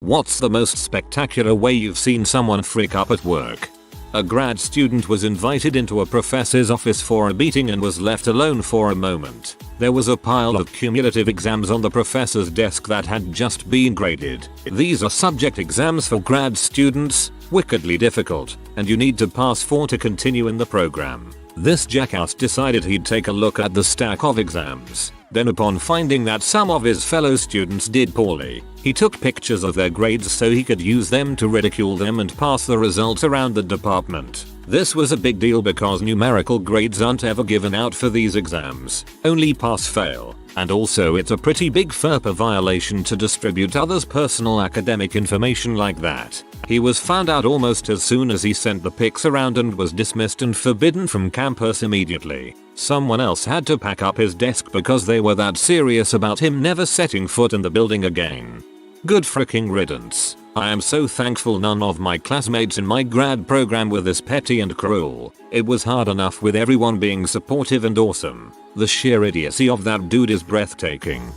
What's the most spectacular way you've seen someone freak up at work? A grad student was invited into a professor's office for a meeting and was left alone for a moment. There was a pile of cumulative exams on the professor's desk that had just been graded. These are subject exams for grad students, wickedly difficult, and you need to pass 4 to continue in the program. This jackass decided he'd take a look at the stack of exams. Then upon finding that some of his fellow students did poorly, he took pictures of their grades so he could use them to ridicule them and pass the results around the department. This was a big deal because numerical grades aren't ever given out for these exams, only pass-fail, and also it's a pretty big FERPA violation to distribute others' personal academic information like that. He was found out almost as soon as he sent the pics around and was dismissed and forbidden from campus immediately. Someone else had to pack up his desk because they were that serious about him never setting foot in the building again. Good fricking riddance. I am so thankful none of my classmates in my grad program were this petty and cruel. It was hard enough with everyone being supportive and awesome. The sheer idiocy of that dude is breathtaking.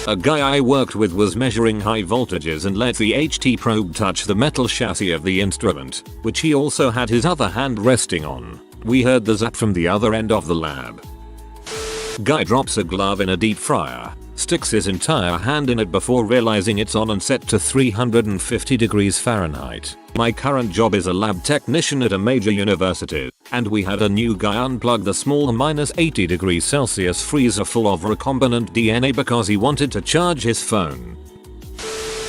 A guy I worked with was measuring high voltages and let the HT probe touch the metal chassis of the instrument, which he also had his other hand resting on. We heard the zap from the other end of the lab. Guy drops a glove in a deep fryer, sticks his entire hand in it before realizing it's on and set to 350 degrees Fahrenheit. My current job is a lab technician at a major university, and we had a new guy unplug the small -80 degrees Celsius freezer full of recombinant DNA because he wanted to charge his phone.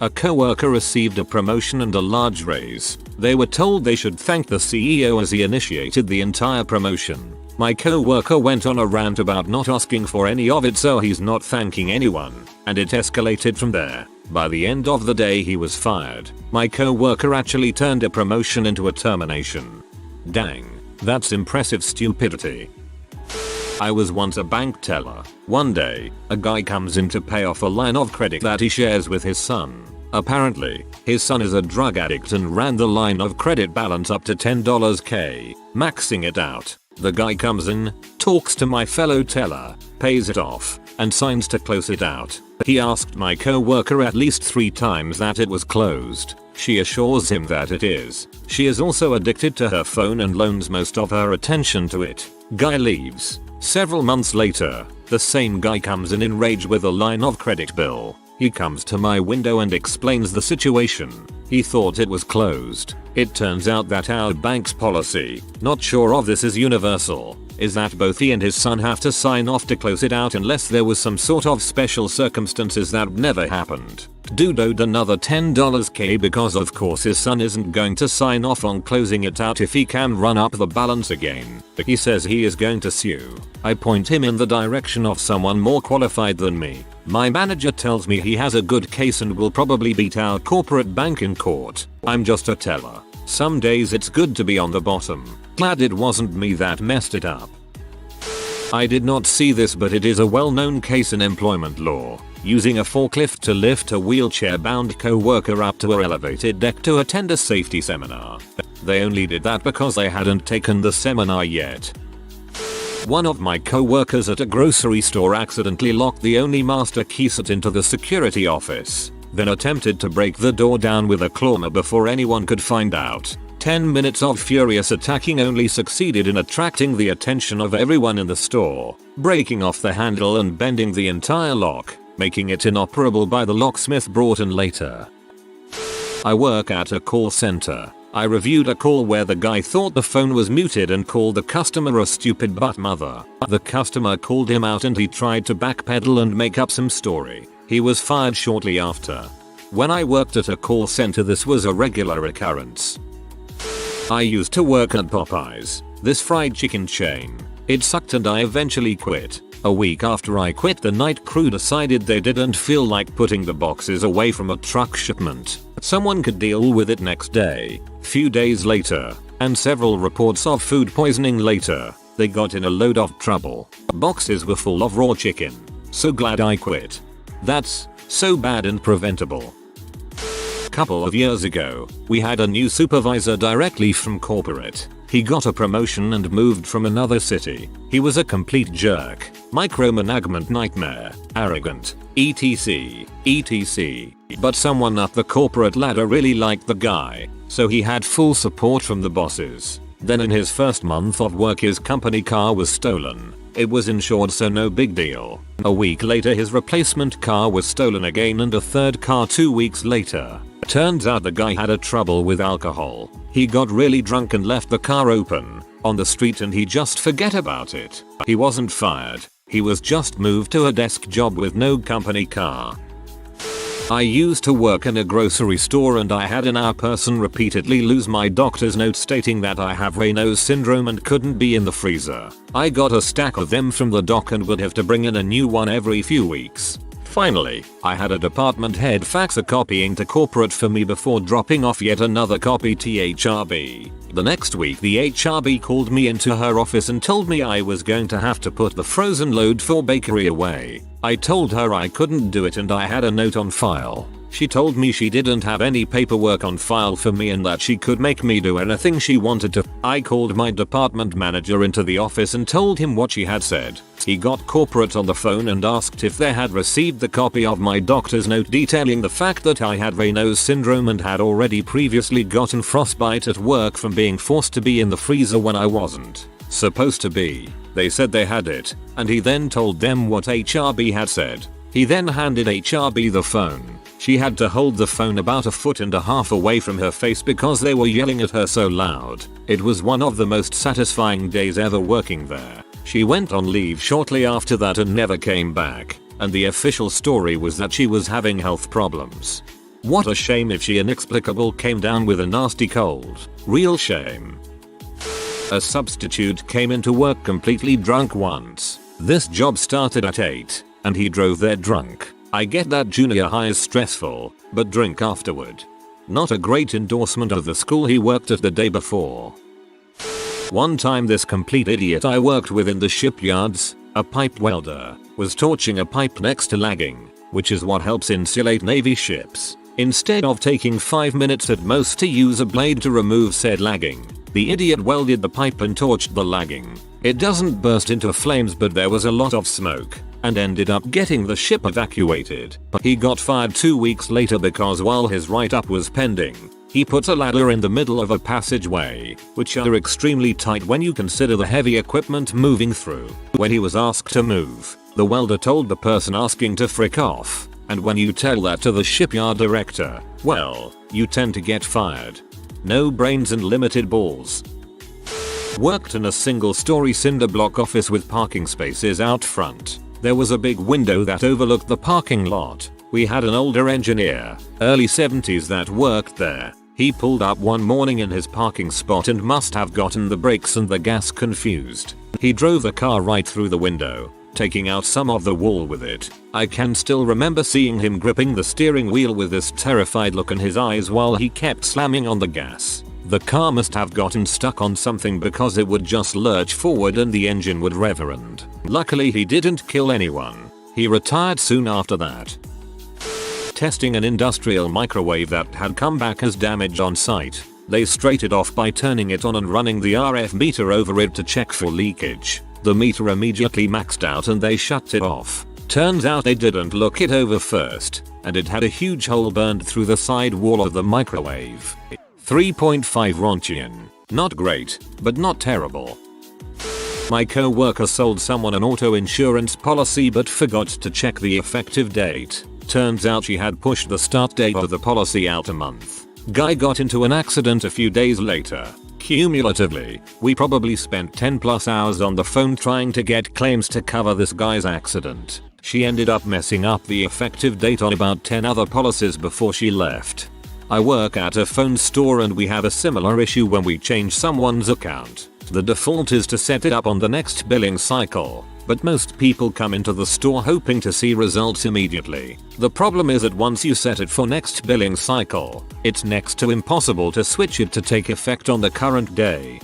A coworker received a promotion and a large raise. They were told they should thank the CEO as he initiated the entire promotion. My coworker went on a rant about not asking for any of it, so he's not thanking anyone, and it escalated from there. By the end of the day he was fired. My coworker actually turned a promotion into a termination. Dang, that's impressive stupidity. I was once a bank teller. One day, a guy comes in to pay off a line of credit that he shares with his son. Apparently, his son is a drug addict and ran the line of credit balance up to $10K, maxing it out. The guy comes in, talks to my fellow teller, pays it off, and signs to close it out. He asked my coworker at least 3 times that it was closed. She assures him that it is. She is also addicted to her phone and loans most of her attention to it. Guy leaves. Several months later, the same guy comes in enraged with a line of credit bill. He comes to my window and explains the situation. He thought it was closed. It turns out that our bank's policy, not sure of this is universal, is that both he and his son have to sign off to close it out unless there was some sort of special circumstances that never happened. Dude owed another $10K because of course his son isn't going to sign off on closing it out if he can run up the balance again. He says he is going to sue. I point him in the direction of someone more qualified than me. My manager tells me he has a good case and will probably beat our corporate bank in court. I'm just a teller. Some days it's good to be on the bottom. Glad it wasn't me that messed it up. I did not see this, but it is a well-known case in employment law. Using a forklift to lift a wheelchair-bound co-worker up to an elevated deck to attend a safety seminar. They only did that because they hadn't taken the seminar yet. One of my co-workers at a grocery store accidentally locked the only master key set into the security office, then attempted to break the door down with a clawhammer before anyone could find out. 10 minutes of furious attacking only succeeded in attracting the attention of everyone in the store, breaking off the handle and bending the entire lock, making it inoperable by the locksmith brought in later. I work at a call center. I reviewed a call where the guy thought the phone was muted and called the customer a stupid butt mother. The customer called him out and he tried to backpedal and make up some story. He was fired shortly after. When I worked at a call center, this was a regular occurrence. I used to work at Popeyes, this fried chicken chain. It sucked and I eventually quit. A week after I quit, the night crew decided they didn't feel like putting the boxes away from a truck shipment. Someone could deal with it next day. Few days later, and several reports of food poisoning later, they got in a load of trouble. Boxes were full of raw chicken. So glad I quit. That's so bad and preventable. Couple of years ago, we had a new supervisor directly from corporate. He got a promotion and moved from another city. He was a complete jerk, micromanagement nightmare, arrogant, etc, etc. But someone up the corporate ladder really liked the guy, so he had full support from the bosses. Then in his first month of work his company car was stolen. It was insured, so no big deal. A week later his replacement car was stolen again, and a third car 2 weeks later. Turns out the guy had a trouble with alcohol. He got really drunk and left the car open on the street, and he just forget about it. He wasn't fired. He was just moved to a desk job with no company car. I used to work in a grocery store, and I had an hour person repeatedly lose my doctor's note stating that I have Raynaud's syndrome and couldn't be in the freezer. I got a stack of them from the doc and would have to bring in a new one every few weeks. Finally, I had a department head fax a copying to corporate for me before dropping off yet another copy to HRB. The next week the HRB called me into her office and told me I was going to have to put the frozen load for bakery away. I told her I couldn't do it and I had a note on file. She told me she didn't have any paperwork on file for me and that she could make me do anything she wanted to. I called my department manager into the office and told him what she had said. He got corporate on the phone and asked if they had received the copy of my doctor's note detailing the fact that I had Raynaud's syndrome and had already previously gotten frostbite at work from being forced to be in the freezer when I wasn't supposed to be. They said they had it, and he then told them what HRB had said. He then handed HRB the phone. She had to hold the phone about 1.5 feet away from her face because they were yelling at her so loud. It was one of the most satisfying days ever working there. She went on leave shortly after that and never came back, and the official story was that she was having health problems. What a shame if she inexplicably came down with a nasty cold. Real shame. A substitute came into work completely drunk once. This job started at 8, and he drove there drunk. I get that junior high is stressful, but drink afterward. Not a great endorsement of the school he worked at the day before. One time this complete idiot I worked with in the shipyards, a pipe welder, was torching a pipe next to lagging, which is what helps insulate Navy ships. Instead of taking 5 minutes at most to use a blade to remove said lagging, the idiot welded the pipe and torched the lagging. It doesn't burst into flames, but there was a lot of smoke, and ended up getting the ship evacuated. He got fired 2 weeks later because while his write-up was pending, he put a ladder in the middle of a passageway, which are extremely tight when you consider the heavy equipment moving through. When he was asked to move, the welder told the person asking to frick off, and when you tell that to the shipyard director, well, you tend to get fired. No brains and limited balls. Worked in a single-story cinder block office with parking spaces out front. There was a big window that overlooked the parking lot. We had an older engineer, early 70s, that worked there. He pulled up one morning in his parking spot and must have gotten the brakes and the gas confused. He drove the car right through the window, taking out some of the wall with it. I can still remember seeing him gripping the steering wheel with this terrified look in his eyes while he kept slamming on the gas. The car must have gotten stuck on something because it would just lurch forward and the engine would reverend. Luckily he didn't kill anyone. He retired soon after that. Testing an industrial microwave that had come back as damaged on site. They straight it off by turning it on and running the RF meter over it to check for leakage. The meter immediately maxed out and they shut it off. Turns out they didn't look it over first, and it had a huge hole burned through the side wall of the microwave. 3.5 Ronchian. Not great, but not terrible. My co-worker sold someone an auto insurance policy but forgot to check the effective date. Turns out she had pushed the start date of the policy out a month. Guy got into an accident a few days later. Cumulatively, we probably spent 10+ hours on the phone trying to get claims to cover this guy's accident. She ended up messing up the effective date on about 10 other policies before she left. I work at a phone store and we have a similar issue when we change someone's account. The default is to set it up on the next billing cycle, but most people come into the store hoping to see results immediately. The problem is that once you set it for next billing cycle, it's next to impossible to switch it to take effect on the current day.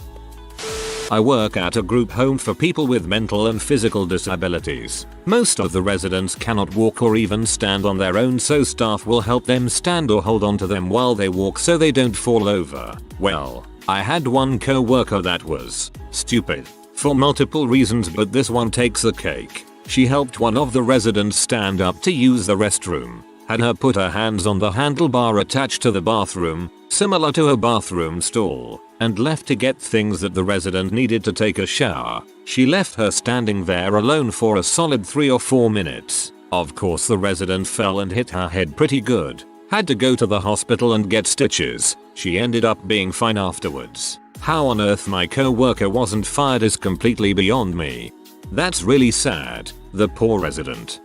I work at a group home for people with mental and physical disabilities. Most of the residents cannot walk or even stand on their own, so staff will help them stand or hold on to them while they walk so they don't fall over. Well, I had one co-worker that was stupid for multiple reasons, but this one takes the cake. She helped one of the residents stand up to use the restroom, had her put her hands on the handlebar attached to the bathroom, similar to a bathroom stall, and left to get things that the resident needed to take a shower. She left her standing there alone for a solid 3 or 4 minutes. Of course the resident fell and hit her head pretty good. Had to go to the hospital and get stitches. She ended up being fine afterwards. How on earth my co-worker wasn't fired is completely beyond me. That's really sad. The poor resident.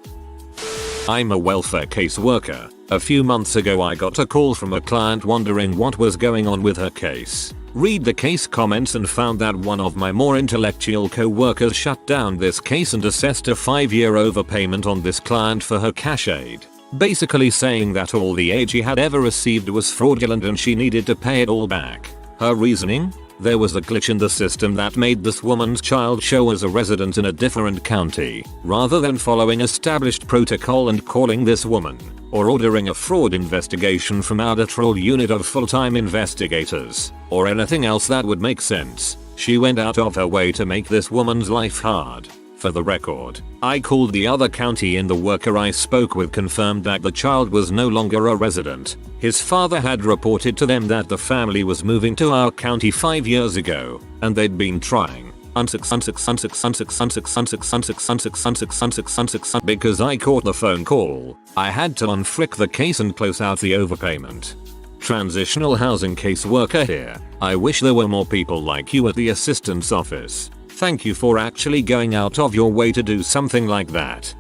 I'm a welfare caseworker. A few months ago I got a call from a client wondering what was going on with her case. Read the case comments and found that one of my more intellectual co-workers shut down this case and assessed a 5-year overpayment on this client for her cash aid. Basically saying that all the aid she had ever received was fraudulent and she needed to pay it all back. Her reasoning? There was a glitch in the system that made this woman's child show as a resident in a different county, rather than following established protocol and calling this woman, or ordering a fraud investigation from our lateral unit of full-time investigators, or anything else that would make sense. She went out of her way to make this woman's life hard. For the record, I called the other county and the worker I spoke with confirmed that the child was no longer a resident. His father had reported to them that the family was moving to our county 5 years ago, and they'd been trying because I caught the phone call. I had to unfrick the case and close out the overpayment. Transitional housing caseworker here. I wish there were more people like you at the assistance office. Thank you for actually going out of your way to do something like that.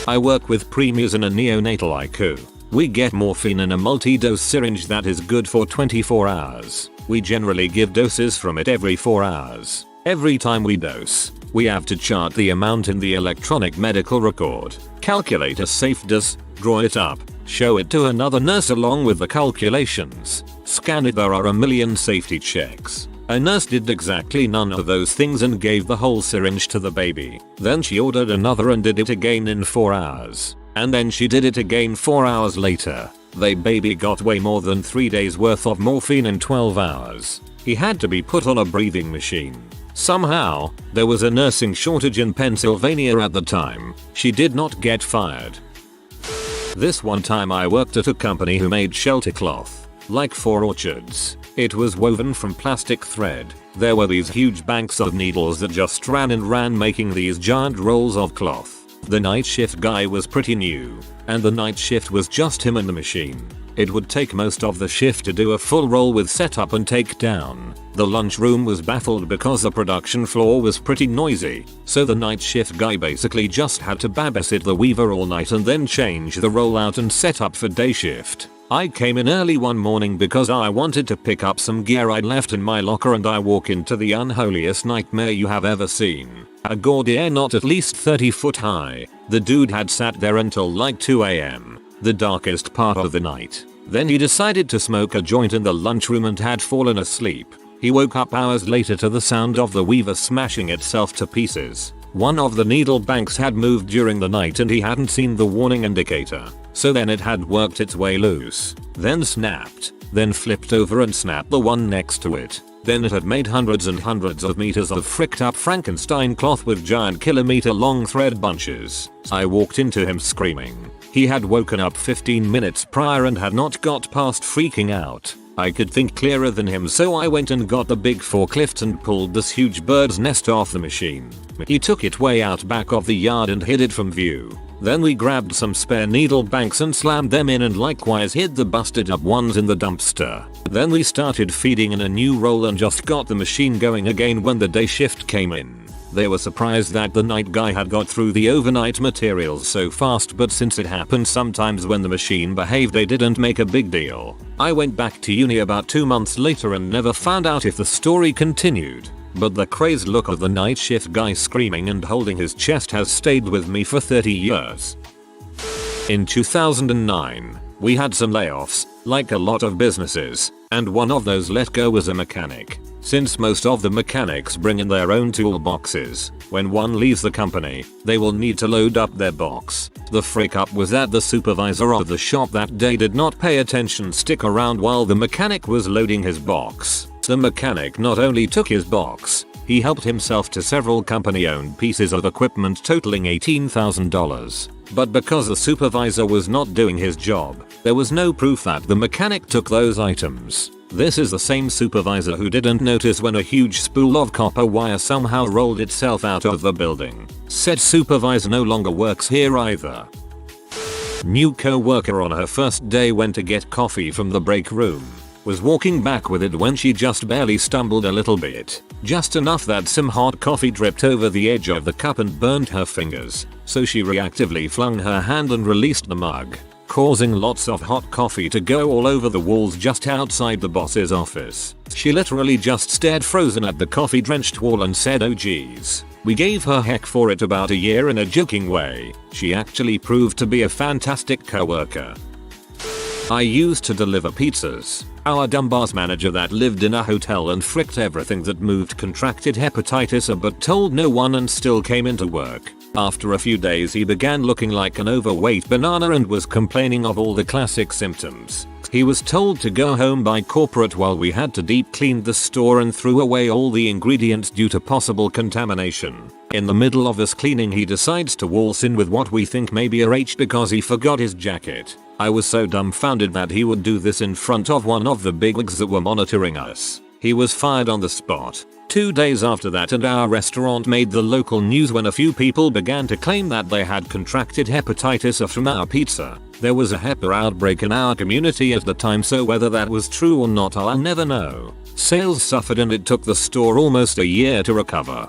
I work with preemies in a neonatal ICU. We get morphine in a multi-dose syringe that is good for 24 hours. We generally give doses from it every 4 hours. Every time we dose, we have to chart the amount in the electronic medical record, calculate a safe dose, draw it up, show it to another nurse along with the calculations, scan it. There are a million safety checks. A nurse did exactly none of those things and gave the whole syringe to the baby. Then she ordered another and did it again in 4 hours. And then she did it again 4 hours later. The baby got way more than 3 days worth of morphine in 12 hours. He had to be put on a breathing machine. Somehow, there was a nursing shortage in Pennsylvania at the time. She did not get fired. This one time I worked at a company who made shelter cloth, like for orchards. It was woven from plastic thread. There were these huge banks of needles that just ran and ran, making these giant rolls of cloth. The night shift guy was pretty new, and the night shift was just him and the machine. It would take most of the shift to do a full roll with setup and take down. The lunchroom was baffled because the production floor was pretty noisy, so the night shift guy basically just had to babysit the weaver all night and then change the rollout and set up for day shift. I came in early one morning because I wanted to pick up some gear I'd left in my locker, and I walk into the unholiest nightmare you have ever seen. A gordier not at least 30 foot high. The dude had sat there until like 2 AM, the darkest part of the night. Then he decided to smoke a joint in the lunchroom and had fallen asleep. He woke up hours later to the sound of the weaver smashing itself to pieces. One of the needle banks had moved during the night and he hadn't seen the warning indicator. So then it had worked its way loose, then snapped, then flipped over and snapped the one next to it. Then it had made hundreds and hundreds of meters of fricked up Frankenstein cloth with giant kilometer long thread bunches. I walked into him screaming. He had woken up 15 minutes prior and had not got past freaking out. I could think clearer than him, so I went and got the big forklift and pulled this huge bird's nest off the machine. He took it way out back of the yard and hid it from view. Then we grabbed some spare needle banks and slammed them in, and likewise hid the busted up ones in the dumpster. Then we started feeding in a new roll and just got the machine going again when the day shift came in. They were surprised that the night guy had got through the overnight materials so fast, but since it happened sometimes when the machine behaved, they didn't make a big deal. I went back to uni about 2 months later and never found out if the story continued. But the crazed look of the night shift guy screaming and holding his chest has stayed with me for 30 years. In 2009, we had some layoffs, like a lot of businesses, and one of those let go was a mechanic. Since most of the mechanics bring in their own toolboxes, when one leaves the company, they will need to load up their box. The freak up was that the supervisor of the shop that day did not pay attention, stick around while the mechanic was loading his box. The mechanic not only took his box, he helped himself to several company-owned pieces of equipment totaling $18,000. But because the supervisor was not doing his job, there was no proof that the mechanic took those items. This is the same supervisor who didn't notice when a huge spool of copper wire somehow rolled itself out of the building. Said supervisor no longer works here either. New co-worker on her first day went to get coffee from the break room. Was walking back with it when she just barely stumbled a little bit. Just enough that some hot coffee dripped over the edge of the cup and burned her fingers. So she reactively flung her hand and released the mug, causing lots of hot coffee to go all over the walls just outside the boss's office. She literally just stared frozen at the coffee drenched wall and said, "Oh geez." We gave her heck for it about a year in a joking way. She actually proved to be a fantastic coworker. I used to deliver pizzas. Our dumb boss manager that lived in a hotel and fricked everything that moved contracted hepatitis A but told no one and still came into work. After a few days he began looking like an overweight banana and was complaining of all the classic symptoms. He was told to go home by corporate while we had to deep clean the store and threw away all the ingredients due to possible contamination. In the middle of us cleaning he decides to waltz in with what we think may be a H because he forgot his jacket. I was so dumbfounded that he would do this in front of one of the bigwigs that were monitoring us. He was fired on the spot. 2 days after that and our restaurant made the local news when a few people began to claim that they had contracted hepatitis A from our pizza. There was a HEPA outbreak in our community at the time, so whether that was true or not I'll never know. Sales suffered and it took the store almost a year to recover.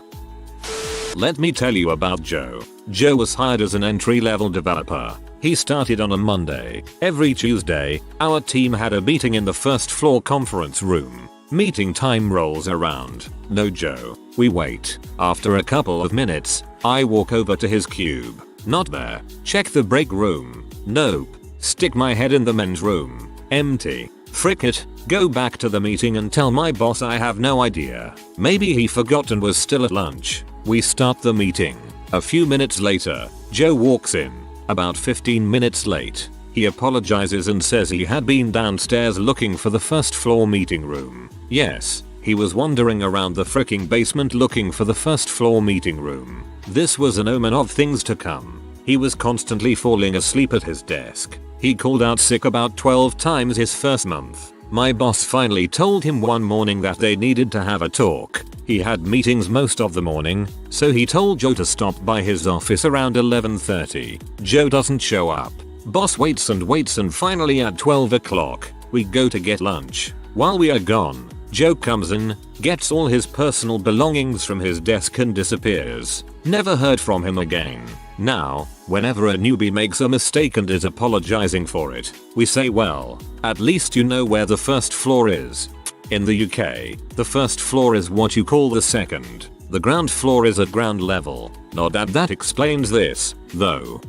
Let me tell you about Joe. Joe was hired as an entry-level developer. He started on a Monday. Every Tuesday, our team had a meeting in the first floor conference room. Meeting time rolls around. No Joe. We wait. After a couple of minutes, I walk over to his cube. Not there. Check the break room. Nope. Stick my head in the men's room. Empty. Frick it. Go back to the meeting and tell my boss I have no idea. Maybe he forgot and was still at lunch. We start the meeting. A few minutes later, Joe walks in. About 15 minutes late. He apologizes and says he had been downstairs looking for the first floor meeting room. Yes, he was wandering around the fricking basement looking for the first floor meeting room. This was an omen of things to come. He was constantly falling asleep at his desk. He called out sick about 12 times his first month. My boss finally told him one morning that they needed to have a talk. He had meetings most of the morning, so he told Joe to stop by his office around 11:30. Joe doesn't show up. Boss waits and finally at 12 o'clock, we go to get lunch. While we are gone, Joe comes in, gets all his personal belongings from his desk and disappears. Never heard from him again. Now, whenever a newbie makes a mistake and is apologizing for it, we say, well, at least you know where the first floor is. In the UK, the first floor is what you call the second. The ground floor is at ground level. Not that explains this, though.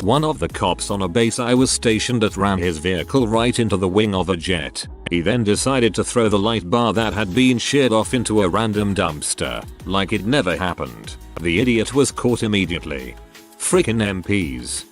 One of the cops on a base I was stationed at ran his vehicle right into the wing of a jet. He then decided to throw the light bar that had been sheared off into a random dumpster, like it never happened. The idiot was caught immediately. Frickin' MPs.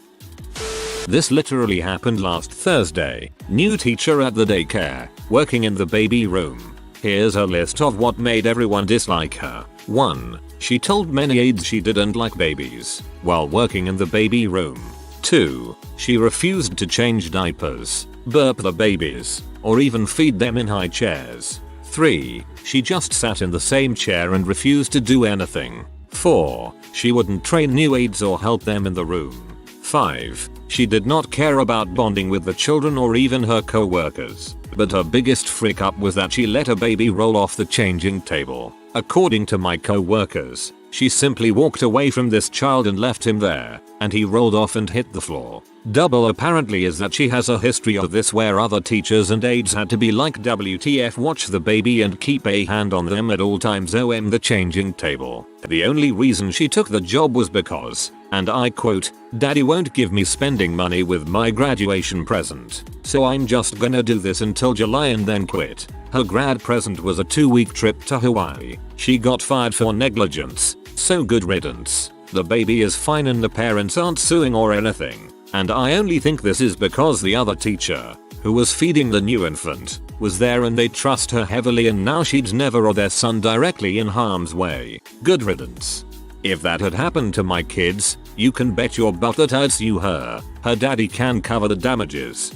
This literally happened last Thursday. New teacher at the daycare, working in the baby room. Here's a list of what made everyone dislike her. 1. She told many aides she didn't like babies while working in the baby room. 2. She refused to change diapers, burp the babies, or even feed them in high chairs. 3. She just sat in the same chair and refused to do anything. 4. She wouldn't train new aides or help them in the room. 5. She did not care about bonding with the children or even her co-workers. But her biggest freak up was that she let a baby roll off the changing table. According to my co-workers, she simply walked away from this child and left him there, and he rolled off and hit the floor. Double apparently is that she has a history of this where other teachers and aides had to be like, WTF, watch the baby and keep a hand on them at all times, OM the changing table. The only reason she took the job was because, and I quote, "Daddy won't give me spending money with my graduation present, so I'm just gonna do this until July and then quit." Her grad present was a 2-week trip to Hawaii. She got fired for negligence, so good riddance. The baby is fine and the parents aren't suing or anything. And I only think this is because the other teacher, who was feeding the new infant, was there and they trust her heavily, and now she'd never or their son directly in harm's way. Good riddance. If that had happened to my kids, you can bet your butt that I'd sue her. Her daddy can cover the damages.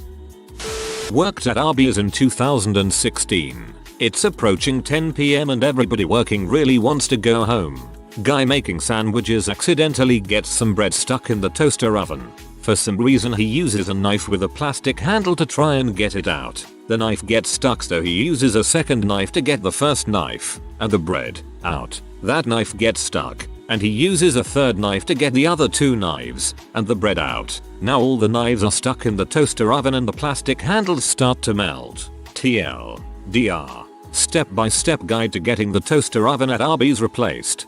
Worked at Arby's in 2016. It's approaching 10 PM and everybody working really wants to go home. Guy making sandwiches accidentally gets some bread stuck in the toaster oven. For some reason he uses a knife with a plastic handle to try and get it out. The knife gets stuck, so he uses a second knife to get the first knife and the bread out. That knife gets stuck, and he uses a third knife to get the other 2 knives and the bread out. Now all the knives are stuck in the toaster oven and the plastic handles start to melt. TLDR. Step-by-step guide to getting the toaster oven at Arby's replaced.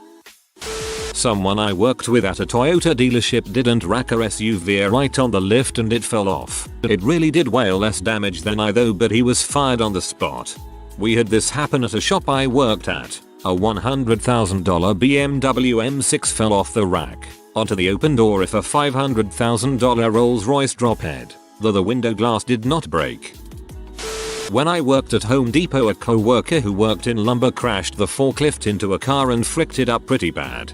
Someone I worked with at a Toyota dealership didn't rack her SUV right on the lift and it fell off. It really did way less damage than I though, but he was fired on the spot. We had this happen at a shop I worked at. A $100,000 BMW M6 fell off the rack onto the open door of a $500,000 Rolls-Royce drophead, though the window glass did not break. When I worked at Home Depot, a co-worker who worked in lumber crashed the forklift into a car and fricked it up pretty bad.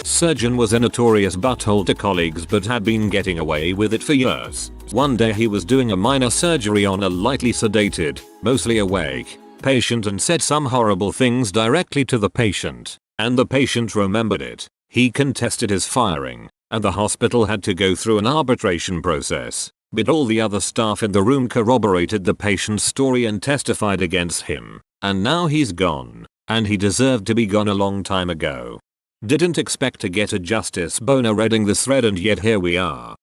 Surgeon was a notorious butthole to colleagues but had been getting away with it for years. One day he was doing a minor surgery on a lightly sedated, mostly awake patient and said some horrible things directly to the patient, and the patient remembered it. He contested his firing, and the hospital had to go through an arbitration process, but all the other staff in the room corroborated the patient's story and testified against him, and now he's gone, and he deserved to be gone a long time ago. Didn't expect to get a justice boner reading this thread, and yet here we are.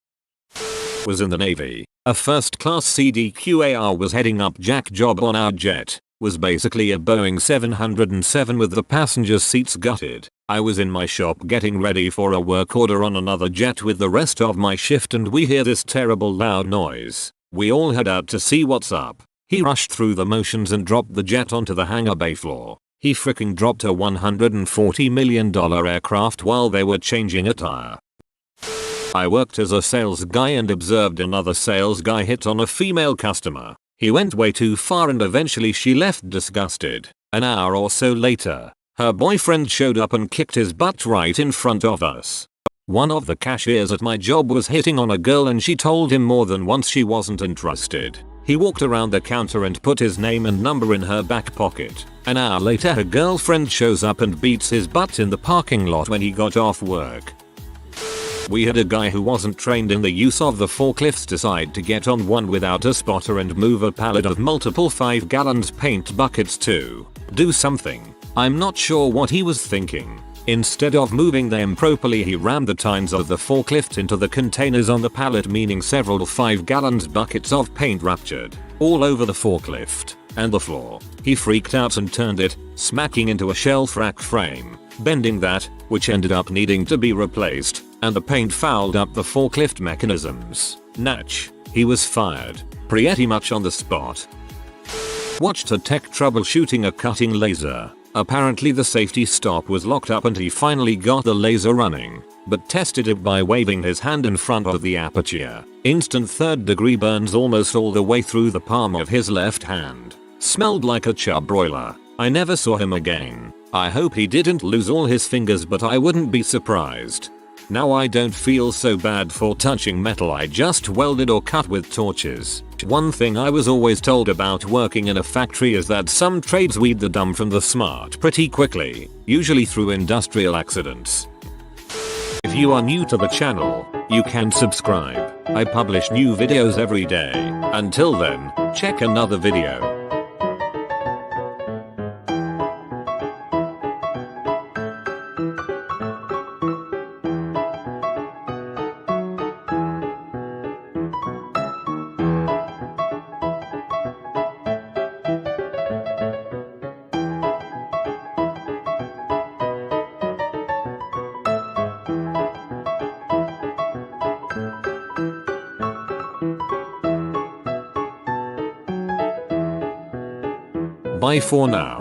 Was in the Navy. A first-class CDQAR was heading up jack job on our jet. Was basically a Boeing 707 with the passenger seats gutted. I was in my shop getting ready for a work order on another jet with the rest of my shift, and we hear this terrible loud noise. We all head out to see what's up. He rushed through the motions and dropped the jet onto the hangar bay floor. He freaking dropped a $140 million aircraft while they were changing a tire. I worked as a sales guy and observed another sales guy hit on a female customer. He went way too far and eventually she left disgusted. An hour or so later, her boyfriend showed up and kicked his butt right in front of us. One of the cashiers at my job was hitting on a girl and she told him more than once she wasn't interested. He walked around the counter and put his name and number in her back pocket. An hour later her girlfriend shows up and beats his butt in the parking lot when he got off work. We had a guy who wasn't trained in the use of the forklifts decide to get on one without a spotter and move a pallet of multiple 5-gallon paint buckets to do something. I'm not sure what he was thinking. Instead of moving them properly, he rammed the tines of the forklift into the containers on the pallet, meaning several 5-gallon buckets of paint ruptured all over the forklift and the floor. He freaked out and turned it, smacking into a shelf rack frame, bending that, which ended up needing to be replaced, and the paint fouled up the forklift mechanisms. Natch. He was fired pretty much on the spot. Watched a tech troubleshooting a cutting laser. Apparently the safety stop was locked up and he finally got the laser running, but tested it by waving his hand in front of the aperture. Instant 3rd-degree burns almost all the way through the palm of his left hand. Smelled like a chub broiler. I never saw him again. I hope he didn't lose all his fingers, but I wouldn't be surprised. Now I don't feel so bad for touching metal I just welded or cut with torches. One thing I was always told about working in a factory is that some trades weed the dumb from the smart pretty quickly, usually through industrial accidents. If you are new to the channel, you can subscribe. I publish new videos every day. Until then, check another video. Bye for now.